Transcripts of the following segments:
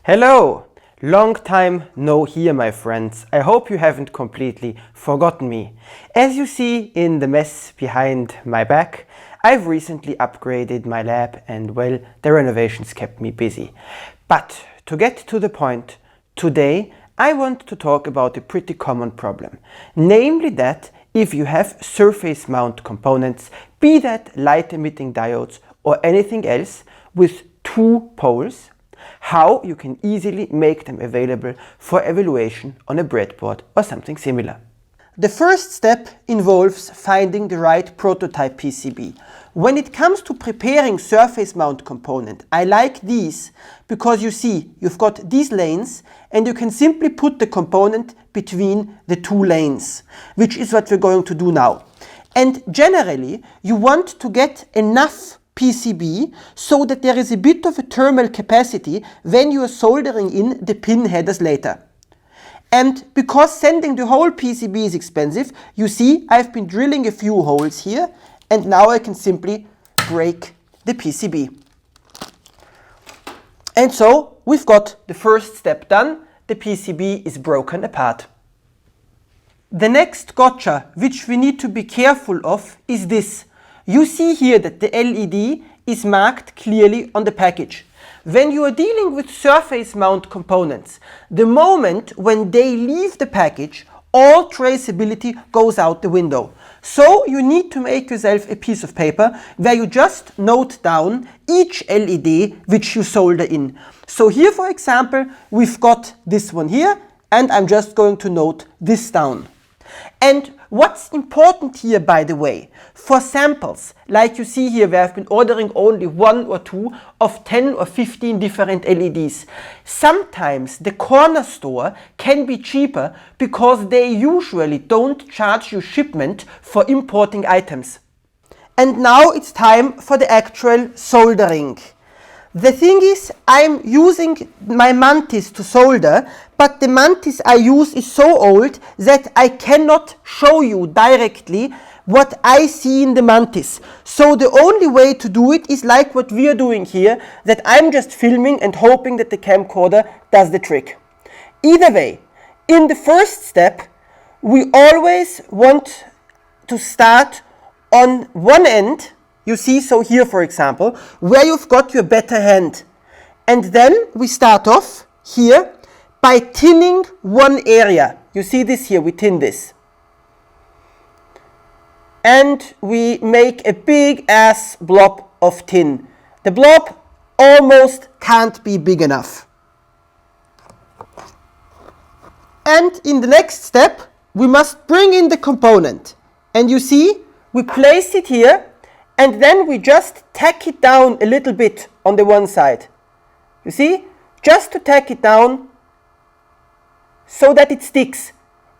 Hello! Long time no hear, my friends. I hope you haven't completely forgotten me. As you see in the mess behind my back, I've recently upgraded my lab and well, the renovations kept me busy. But to get to the point, today I want to talk about a pretty common problem. Namely that if you have surface mount components, be that light emitting diodes or anything else with two poles, how you can easily make them available for evaluation on a breadboard or something similar. The first step involves finding the right prototype PCB. When it comes to preparing surface mount component, I like these because you see you've got these lanes and you can simply put the component between the two lanes, which is what we're going to do now. And generally you want to get enough PCB so that there is a bit of a thermal capacity when you are soldering in the pin headers later. And because sending the whole PCB is expensive, you see I've been drilling a few holes here and now I can simply break the PCB. And so we've got the first step done, the PCB is broken apart. The next gotcha which we need to be careful of is this. You see here that the LED is marked clearly on the package. When you are dealing with surface mount components, the moment when they leave the package, all traceability goes out the window. So you need to make yourself a piece of paper where you just note down each LED which you solder in. So here, for example, we've got this one here and I'm just going to note this down. And what's important here, by the way, for samples, like you see here where I've been ordering only 1 or 2 of 10 or 15 different LEDs, sometimes the corner store can be cheaper because they usually don't charge you shipment for importing items. And now it's time for the actual soldering. The thing is, I'm using my mantis to solder, but the mantis I use is so old that I cannot show you directly what I see in the mantis. So the only way to do it is like what we are doing here, that I'm just filming and hoping that the camcorder does the trick. Either way, in the first step, we always want to start on one end. You see, so here for example, where you've got your better hand. And then we start off here by tinning one area. You see this here, we tin this. And we make a big ass blob of tin. The blob almost can't be big enough. And in the next step, we must bring in the component. And you see, we place it here. And then we just tack it down a little bit on the one side. You see? Just to tack it down so that it sticks.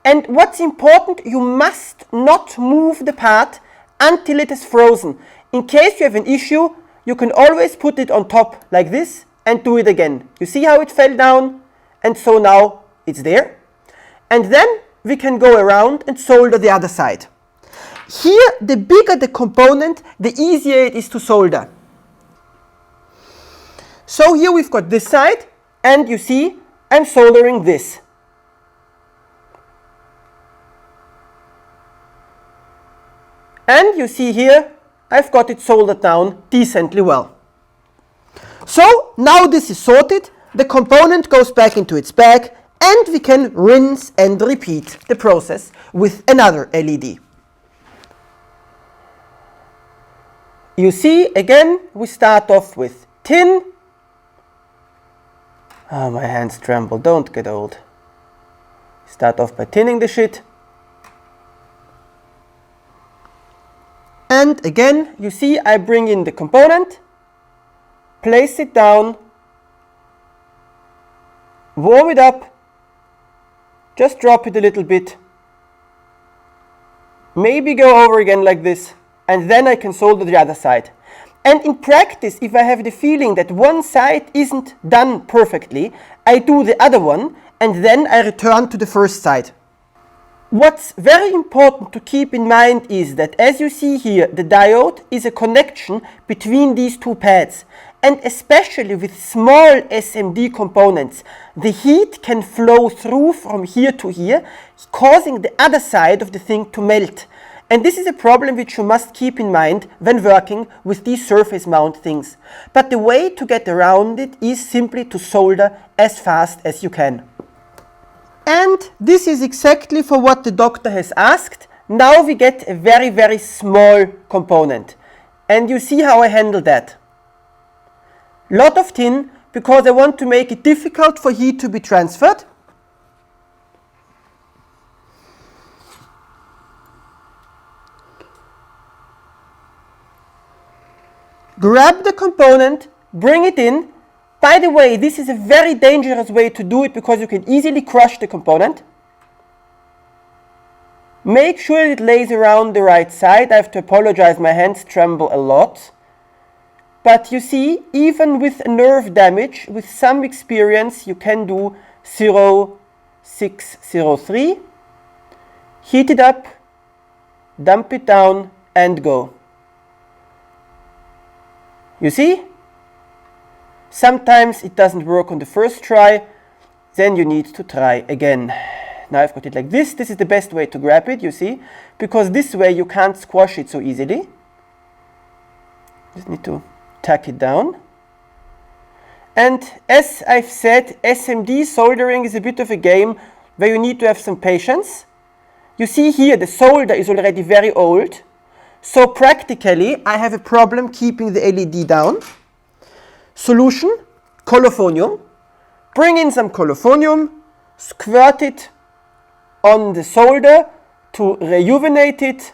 And what's important, you must not move the part until it is frozen. In case you have an issue, you can always put it on top like this and do it again. You see how it fell down? And so now it's there. And then we can go around and solder the other side. Here, the bigger the component, the easier it is to solder. So here we've got this side, and you see, I'm soldering this. And you see here, I've got it soldered down decently well. So now this is sorted, the component goes back into its bag, and we can rinse and repeat the process with another LED. You see, again, we start off with tin. Oh, my hands tremble, don't get old. Start off by tinning the shit. And again, you see, I bring in the component, place it down, warm it up, just drop it a little bit, maybe go over again like this. And then I can solder the other side. And in practice, if I have the feeling that one side isn't done perfectly, I do the other one and then I return to the first side. What's very important to keep in mind is that, as you see here, the diode is a connection between these two pads. And especially with small SMD components, the heat can flow through from here to here, causing the other side of the thing to melt. And this is a problem which you must keep in mind when working with these surface mount things. But the way to get around it is simply to solder as fast as you can. And this is exactly for what the doctor has asked. Now we get a very, very small component. And you see how I handle that. Lot of tin, because I want to make it difficult for heat to be transferred. Grab the component, bring it in. By the way, this is a very dangerous way to do it because you can easily crush the component. Make sure it lays around the right side. I have to apologize, my hands tremble a lot. But you see, even with a nerve damage, with some experience, you can do 0.603. Heat it up, dump it down, and go. You see? Sometimes it doesn't work on the first try, then you need to try again. Now I've got it like this. This is the best way to grab it, you see, because this way you can't squash it so easily. Just need to tack it down. And as I've said, SMD soldering is a bit of a game where you need to have some patience. You see here the solder is already very old. So practically I have a problem keeping the LED down. Solution, colophonium. Bring in some colophonium, squirt it on the solder to rejuvenate it.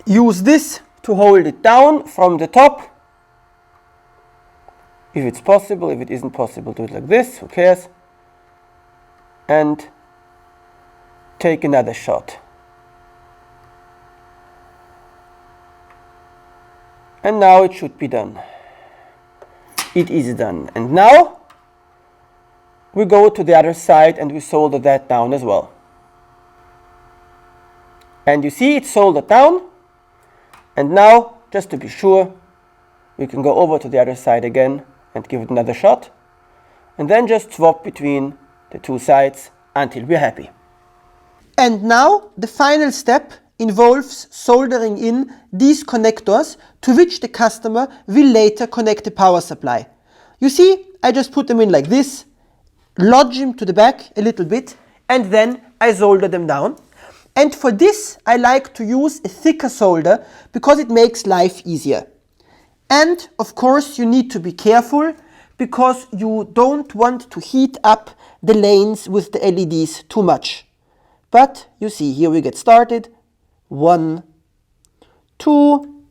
Use this to hold it down from the top. If it's possible, if it isn't possible, do it like this, who cares? And take another shot. And now it should be done. It is done. And now we go to the other side and we solder that down as well. And you see it's soldered down. And now, just to be sure, we can go over to the other side again and give it another shot. And then just swap between the two sides until we're happy. And now the final step involves soldering in these connectors to which the customer will later connect the power supply. You see, I just put them in like this, lodge them to the back a little bit, and then I solder them down. And for this, I like to use a thicker solder because it makes life easier. And of course, you need to be careful because you don't want to heat up the lanes with the LEDs too much. But you see, here we get started. 1, 2,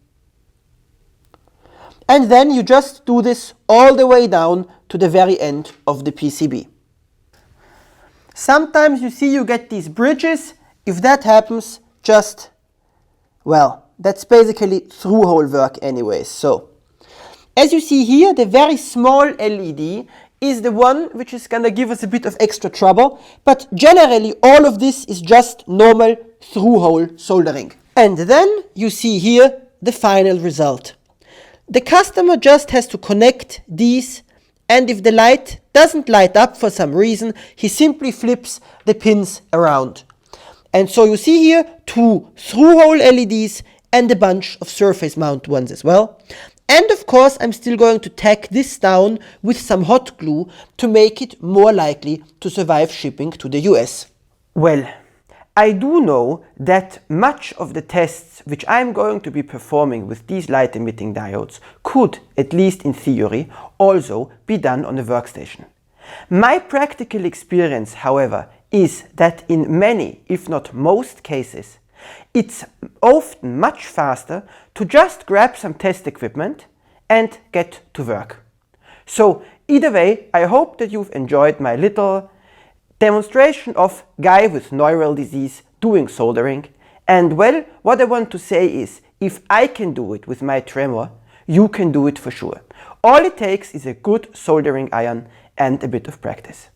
and then you just do this all the way down to the very end of the PCB. Sometimes you see you get these bridges. If that happens, just, well, that's basically through-hole work anyways. So, as you see here, the very small LED is the one which is going to give us a bit of extra trouble, but generally all of this is just normal through-hole soldering. And then you see here the final result. The customer just has to connect these, and if the light doesn't light up for some reason, he simply flips the pins around. And so you see here 2 through-hole LEDs and a bunch of surface mount ones as well. And of course, I'm still going to tack this down with some hot glue to make it more likely to survive shipping to the US. Well, I do know that much of the tests which I'm going to be performing with these light emitting diodes could, at least in theory, also be done on a workstation. My practical experience, however, is that in many, if not most cases, it's often much faster to just grab some test equipment and get to work. So either way, I hope that you've enjoyed my little demonstration of guy with neural disease doing soldering. And well, what I want to say is, if I can do it with my tremor, you can do it for sure. All it takes is a good soldering iron and a bit of practice.